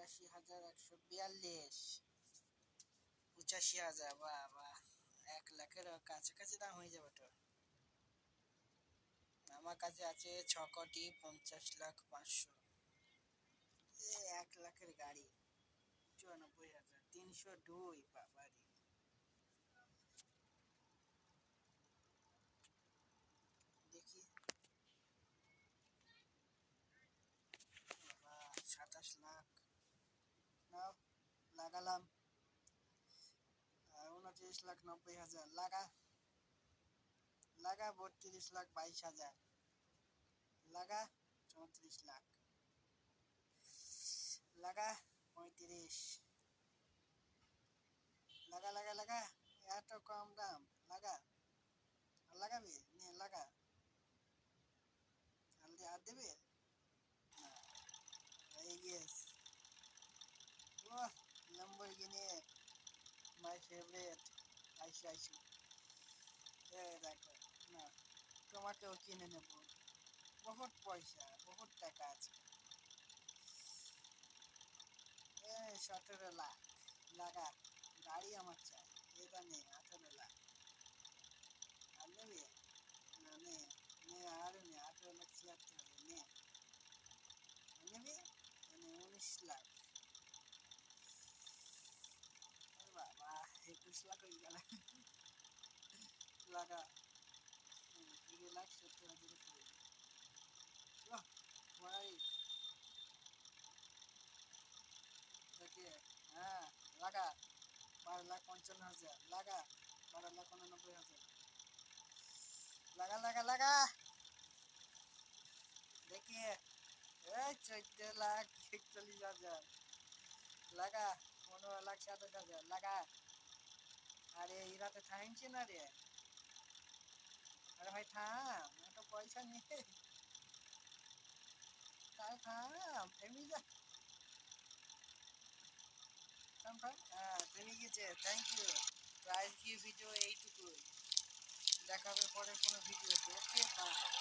৮২,১৪২ ৮৫,০০০। বাহ বাহ, ১ লাখের কাছাকাছি দাম হয়ে যাবে তো। আমার কাছে আছে ৬,৫০,৫০০,০০০। ১ লাখের গাড়ি ৯৪,৩০২। বাবারি, দেখি ২৭ লাখ নাও, লাগালাম। ২৯,৯০,০০০ লাগা, লাগা। ৩২,২২,০০০ লাগা। ৩৪ লাখ লাগা। ৩৫ লাগা, লাগা লাগা। এত কম দাম, লাগা। লাগাবি নে, লাগা। আর দেবে এই guess. Lamborghini, my favourite. I see I see, দেখো না, তোমাকেও কিনে নেব। বহুত পয়সা, বহুত টাকা আছে। ১৭ লাখ লাগা। গাড়ি আমার চাই, এটা নেই। ১৮ লাখ আর নেবে না? নে নে, আরো নে। ১৮,৭৬,০০০ নে, নেবে। ১৯ লাখ। বাবা, ২১ লাখ হয়ে গেল। লাগা। ২,৭০,০০০ ভাই। দেখে, হ্যাঁ লাগা। ১২,৫৫,০০০ লাগা। ১২,৮৯,০০০ লাগা, লাগা লাগা। দেখি, ১৪,৪১,০০০ লাগা। ১৫,২৭,০০০ লাগা। আরে এরা তো থামছে না রে। আরে ভাই থাম, এত পয়সা নিয়ে থাম, থেমে যা। থাম থাম, হ্যাঁ থেমে গেছে। Thank you. তো আজকে ভিডিও এইটুকুই, দেখা হবে পরের কোনো ভিডিওতে। Okay, by.